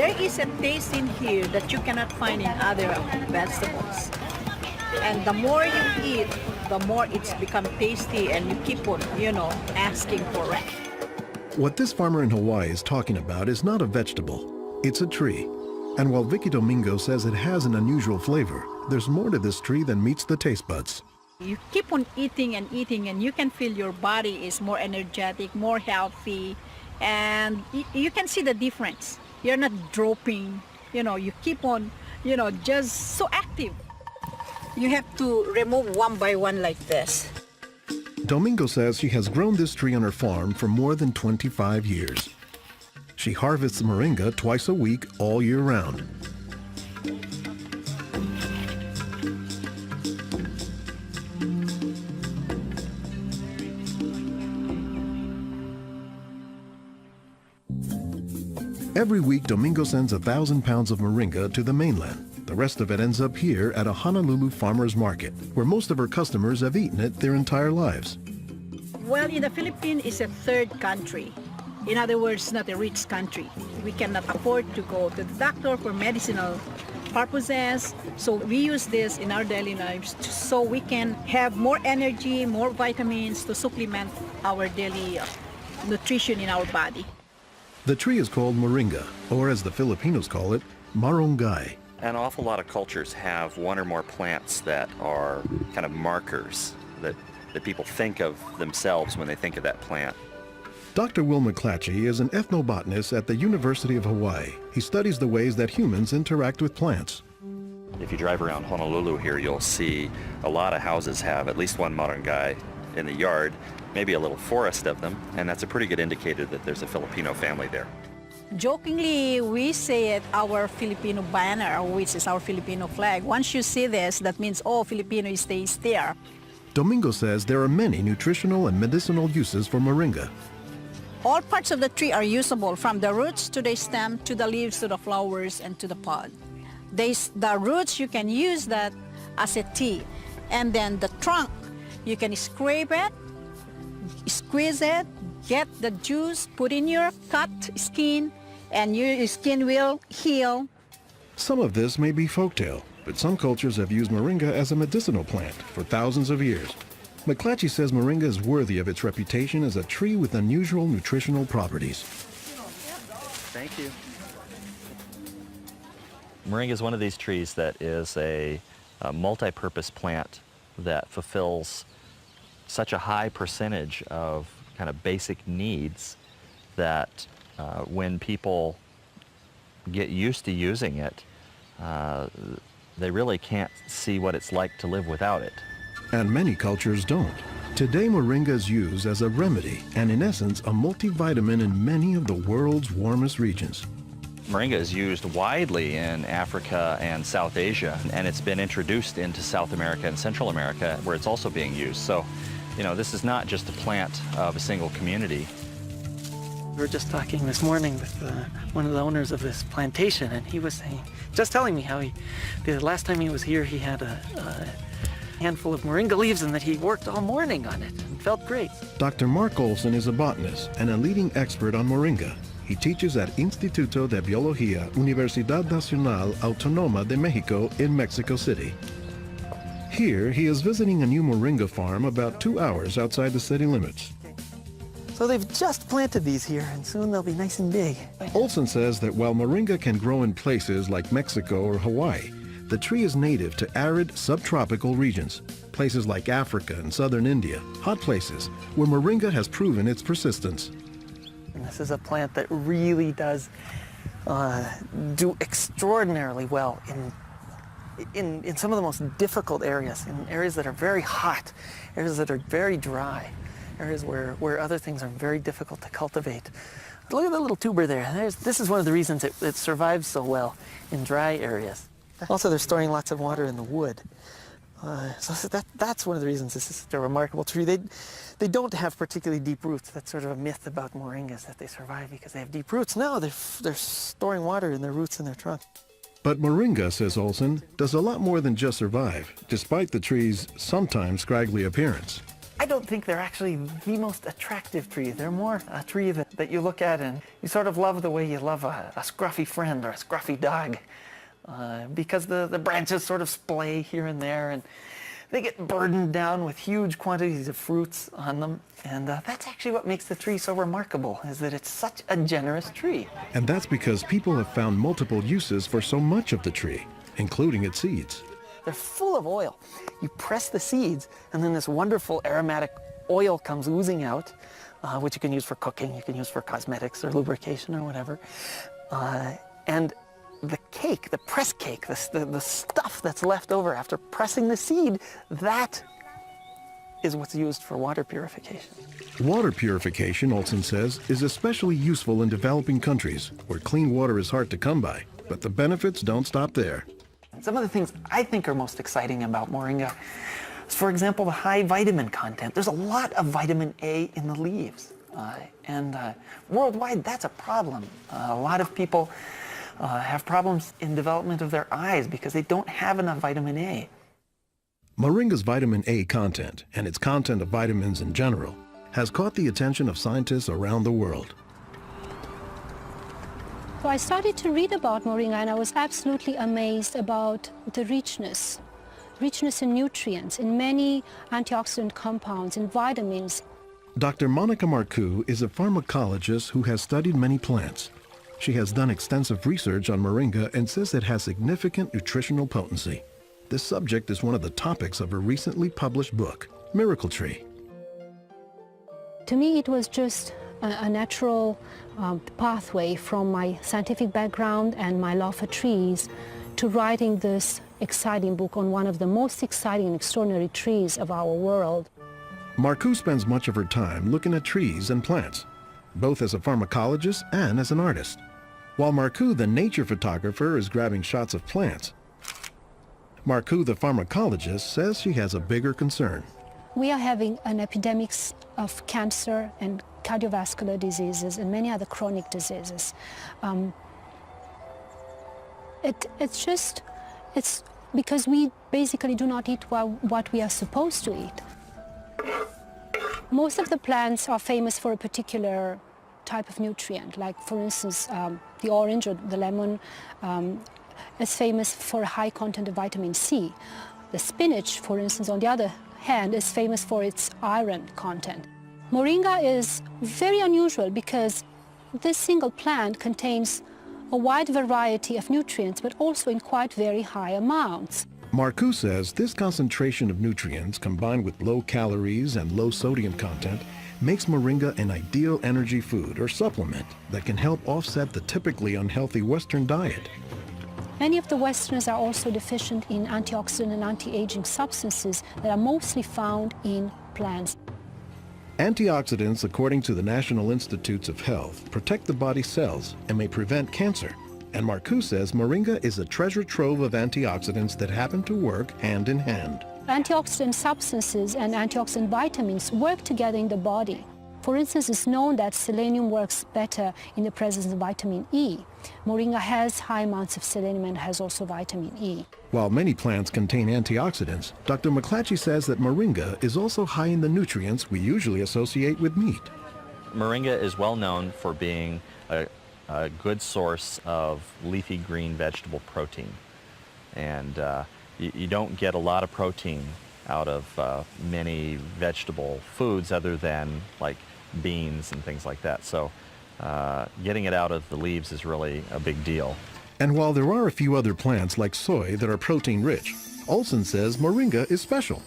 There is a taste in here that you cannot find in other vegetables. And the more you eat, the more it's become tasty and you keep on, asking for it. What this farmer in Hawaii is talking about is not a vegetable, it's a tree. And while Vicky Domingo says it has an unusual flavor, there's more to this tree than meets the taste buds. You keep on eating and eating and you can feel your body is more energetic, more healthy, and you can see the difference. You're not dropping, you keep on, just so active. You have to remove one by one like this. Domingo says she has grown this tree on her farm for more than 25 years. She harvests moringa twice a week all year round. Every week, Domingo sends 1,000 pounds of moringa to the mainland. The rest of it ends up here at a Honolulu farmer's market, where most of her customers have eaten it their entire lives. Well, in the Philippines, it's a third country. In other words, not a rich country. We cannot afford to go to the doctor for medicinal purposes. So we use this in our daily lives so we can have more energy, more vitamins to supplement our daily nutrition in our body. The tree is called moringa, or as the Filipinos call it, marunggay. An awful lot of cultures have one or more plants that are kind of markers that people think of themselves when they think of that plant. Dr. Will McClatchy is an ethnobotanist at the University of Hawaii. He studies the ways that humans interact with plants. If you drive around Honolulu here, you'll see a lot of houses have at least one marunggay in the yard, maybe a little forest of them, and that's a pretty good indicator that there's a Filipino family there. Jokingly, we say it our Filipino banner, which is our Filipino flag. Once you see this, that means, oh, Filipino stays there. Domingo says there are many nutritional and medicinal uses for moringa. All parts of the tree are usable, from the roots to the stem, to the leaves, to the flowers, and to the pod. The roots, you can use that as a tea. And then the trunk, you can scrape it, squeeze it, get the juice, put in your cut skin, and your skin will heal. Some of this may be folktale, but some cultures have used moringa as a medicinal plant for thousands of years. McClatchy says moringa is worthy of its reputation as a tree with unusual nutritional properties. Thank you. Moringa is one of these trees that is a multi-purpose plant that fulfills such a high percentage of kind of basic needs that when people get used to using it, they really can't see what it's like to live without it. And many cultures don't. Today, moringa is used as a remedy and, in essence, a multivitamin in many of the world's warmest regions. Moringa is used widely in Africa and South Asia, and it's been introduced into South America and Central America, where it's also being used. So, this is not just a plant of a single community. We were just talking this morning with one of the owners of this plantation, and he was just telling me how the last time he was here, he had a handful of moringa leaves and that he worked all morning on it and felt great. Dr. Mark Olson is a botanist and a leading expert on moringa. He teaches at Instituto de Biología, Universidad Nacional Autónoma de México in Mexico City. Here, he is visiting a new moringa farm about 2 hours outside the city limits. So they've just planted these here, and soon they'll be nice and big. Olson says that while moringa can grow in places like Mexico or Hawaii, the tree is native to arid subtropical regions, places like Africa and southern India, hot places where moringa has proven its persistence. And this is a plant that really does do extraordinarily well in some of the most difficult areas, in areas that are very hot, areas that are very dry, areas where other things are very difficult to cultivate. Look at the little tuber there. This is one of the reasons it survives so well in dry areas. Also, they're storing lots of water in the wood. So that's one of the reasons this is such a remarkable tree. They don't have particularly deep roots. That's sort of a myth about moringas, that they survive because they have deep roots. No, they're storing water in their roots in their trunk. But moringa, says Olson, does a lot more than just survive, despite the tree's sometimes scraggly appearance. I don't think they're actually the most attractive tree. They're more a tree that you look at and you sort of love the way you love a scruffy friend or a scruffy dog. Because the branches sort of splay here and there, and they get burdened down with huge quantities of fruits on them. And that's actually what makes the tree so remarkable, is that it's such a generous tree. And that's because people have found multiple uses for so much of the tree, including its seeds. They're full of oil. You press the seeds, and then this wonderful aromatic oil comes oozing out, which you can use for cooking, you can use for cosmetics or lubrication or whatever. And the cake, the press cake, the stuff that's left over after pressing the seed, that is what's used for water purification. Water purification, Olson says, is especially useful in developing countries where clean water is hard to come by. But the benefits don't stop there. Some of the things I think are most exciting about moringa is, for example, the high vitamin content. There's a lot of vitamin A in the leaves. And worldwide, that's a problem. A lot of people have problems in development of their eyes because they don't have enough vitamin A. Moringa's vitamin A content, and its content of vitamins in general, has caught the attention of scientists around the world. So I started to read about moringa, and I was absolutely amazed about the richness in nutrients, in many antioxidant compounds, in vitamins. Dr. Monica Marcoux is a pharmacologist who has studied many plants. She has done extensive research on moringa and says it has significant nutritional potency. This subject is one of the topics of her recently published book, Miracle Tree. To me, it was just a natural pathway from my scientific background and my love for trees to writing this exciting book on one of the most exciting and extraordinary trees of our world. Marcoux spends much of her time looking at trees and plants, both as a pharmacologist and as an artist. While Marcoux, the nature photographer, is grabbing shots of plants, Marcoux, the pharmacologist, says she has a bigger concern. We are having an epidemic of cancer and cardiovascular diseases and many other chronic diseases. It's because we basically do not eat what we are supposed to eat. Most of the plants are famous for a particular type of nutrient, like for instance the orange or the lemon is famous for a high content of vitamin C. The spinach, for instance, on the other hand, is famous for its iron content. Moringa is very unusual because this single plant contains a wide variety of nutrients, but also in quite very high amounts. Marcoux says this concentration of nutrients combined with low calories and low sodium content makes moringa an ideal energy food or supplement that can help offset the typically unhealthy Western diet. Many of the Westerners are also deficient in antioxidant and anti-aging substances that are mostly found in plants. Antioxidants, according to the National Institutes of Health, protect the body's cells and may prevent cancer. And Marcoux says moringa is a treasure trove of antioxidants that happen to work hand in hand. Antioxidant substances and antioxidant vitamins work together in the body. For instance, it's known that selenium works better in the presence of vitamin E. Moringa has high amounts of selenium and has also vitamin E. While many plants contain antioxidants, Dr. McClatchy says that moringa is also high in the nutrients we usually associate with meat. Moringa is well known for being a good source of leafy green vegetable protein. And you don't get a lot of protein out of many vegetable foods other than like beans and things like that. So getting it out of the leaves is really a big deal. And while there are a few other plants like soy that are protein-rich, Olson says moringa is special.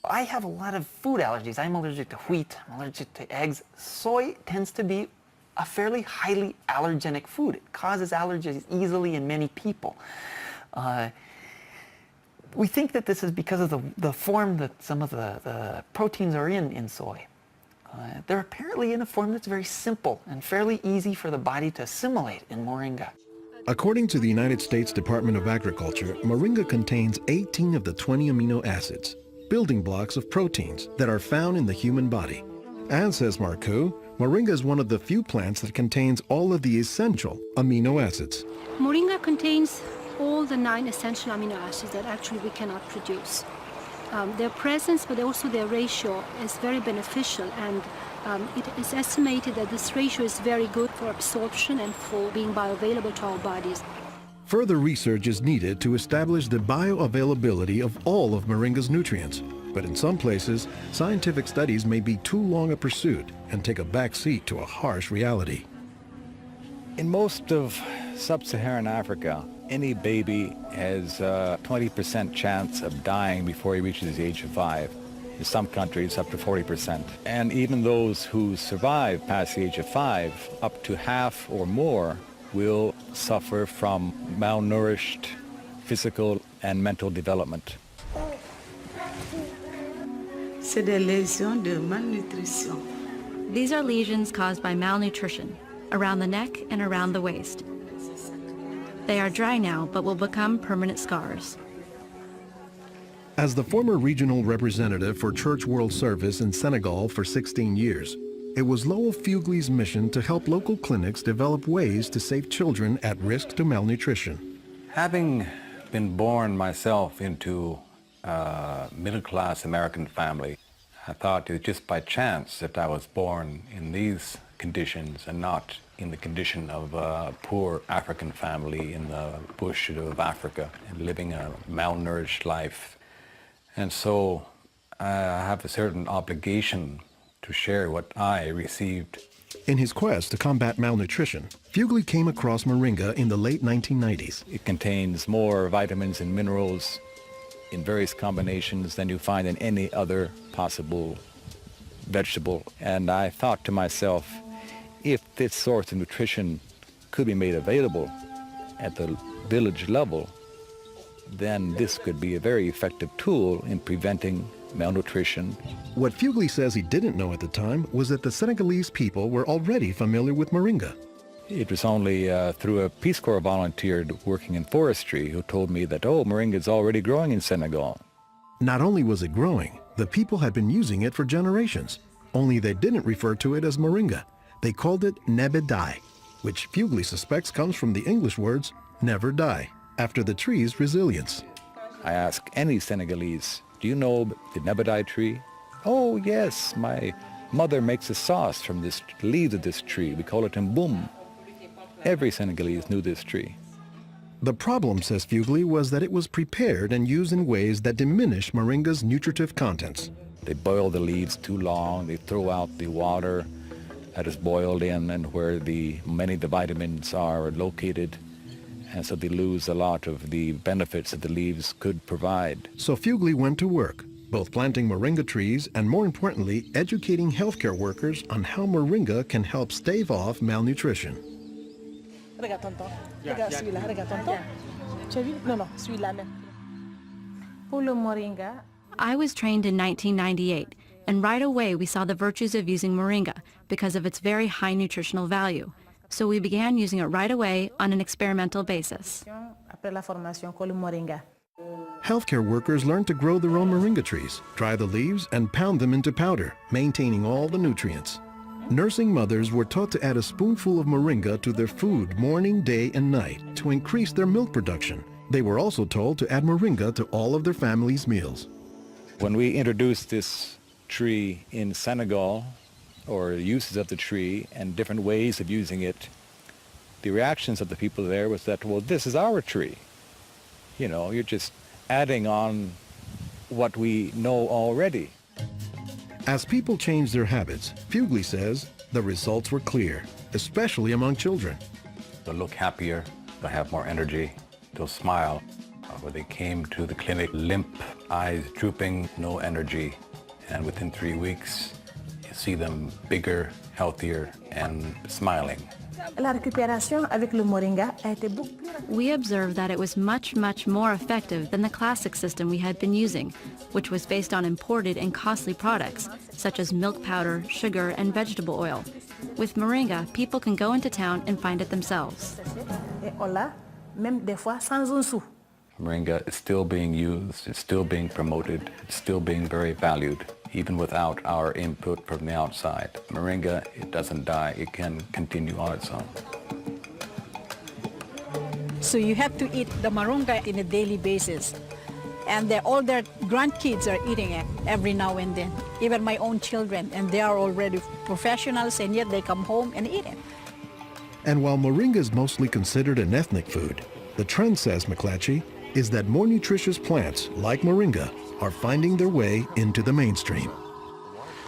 I have a lot of food allergies. I'm allergic to wheat, I'm allergic to eggs. Soy tends to be a fairly highly allergenic food. It causes allergies easily in many people. We think that this is because of the form that some of the proteins are in soy. They're apparently in a form that's very simple and fairly easy for the body to assimilate in moringa. According to the United States Department of Agriculture, moringa contains 18 of the 20 amino acids, building blocks of proteins that are found in the human body. And says Marcoux, moringa is one of the few plants that contains all of the essential amino acids. Moringa contains all the 9 essential amino acids that actually we cannot produce. Their presence, but also their ratio, is very beneficial, and it is estimated that this ratio is very good for absorption and for being bioavailable to our bodies. Further research is needed to establish the bioavailability of all of moringa's nutrients. But in some places, scientific studies may be too long a pursuit and take a back seat to a harsh reality. In most of sub-Saharan Africa, any baby has a 20% chance of dying before he reaches the age of 5. In some countries, up to 40%. And even those who survive past the age of 5, up to half or more will suffer from malnourished physical and mental development. C'est des lésions de malnutrition. These are lesions caused by malnutrition around the neck and around the waist. They are dry now, but will become permanent scars. As the former regional representative for Church World Service in Senegal for 16 years, it was Lowell Fugley's mission to help local clinics develop ways to save children at risk to malnutrition. Having been born myself into a middle-class American family, I thought it was just by chance that I was born in these conditions and not in the condition of a poor African family in the bush of Africa and living a malnourished life. And so I have a certain obligation to share what I received. In his quest to combat malnutrition, Fugley came across moringa in the late 1990s. It contains more vitamins and minerals in various combinations than you find in any other possible vegetable. And I thought to myself, if this source of nutrition could be made available at the village level, then this could be a very effective tool in preventing malnutrition. What Fugley says he didn't know at the time was that the Senegalese people were already familiar with moringa. It was only through a Peace Corps volunteer working in forestry who told me that, oh, moringa is already growing in Senegal. Not only was it growing, the people had been using it for generations. Only they didn't refer to it as moringa. They called it nebedai, which Fugley suspects comes from the English words never die, after the tree's resilience. I ask any Senegalese, do you know the nebedai tree? Oh, yes, my mother makes a sauce from this leaves of this tree. We call it mboum. Every Senegalese knew this tree. The problem, says Fugley, was that it was prepared and used in ways that diminish moringa's nutritive contents. They boil the leaves too long. They throw out the water that is boiled in and where many of the vitamins are located. And so they lose a lot of the benefits that the leaves could provide. So Fugley went to work, both planting moringa trees and, more importantly, educating healthcare workers on how moringa can help stave off malnutrition. Regarde tonton. Regarde celui-là. Regarde tonton. Tu as vu? Non, non, celui-là même. Pour le moringa. I was trained in 1998, and right away we saw the virtues of using moringa because of its very high nutritional value. So we began using it right away on an experimental basis. Après la formation, con le moringa. Healthcare workers learned to grow their own moringa trees, dry the leaves, and pound them into powder, maintaining all the nutrients. Nursing mothers were taught to add a spoonful of moringa to their food morning, day, and night to increase their milk production. They were also told to add moringa to all of their family's meals. When we introduced this tree in Senegal, or uses of the tree and different ways of using it, the reactions of the people there was that, well, this is our tree. You know, you're just adding on what we know already. As people changed their habits, Fugley says the results were clear, especially among children. They'll look happier, they'll have more energy, they'll smile. When they came to the clinic, limp, eyes drooping, no energy, and within 3 weeks, you see them bigger, healthier, and smiling. La récupération avec le moringa a été beaucoup plus rapide. We observed that it was much, much more effective than the classic system we had been using, which was based on imported and costly products, such as milk powder, sugar, and vegetable oil. With moringa, people can go into town and find it themselves. Et on l'a, même des fois sans un sou. Moringa is still being used, it's still being promoted, it's still being very valued, even without our input from the outside. Moringa, it doesn't die, it can continue on its own. So you have to eat the moringa on a daily basis. And all their grandkids are eating it every now and then, even my own children, and they are already professionals, and yet they come home and eat it. And while moringa is mostly considered an ethnic food, the trend, says McClatchy, is that more nutritious plants, like moringa, are finding their way into the mainstream.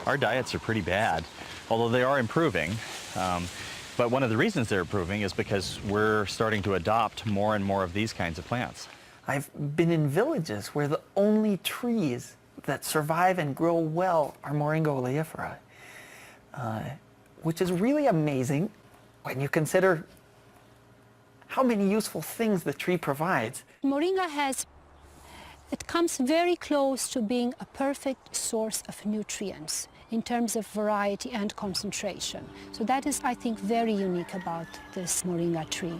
Our diets are pretty bad, although they are improving. But one of the reasons they're improving is because we're starting to adopt more and more of these kinds of plants. I've been in villages where the only trees that survive and grow well are Moringa Oleifera, which is really amazing when you consider how many useful things the tree provides. Moringa it comes very close to being a perfect source of nutrients in terms of variety and concentration. So that is, I think, very unique about this moringa tree.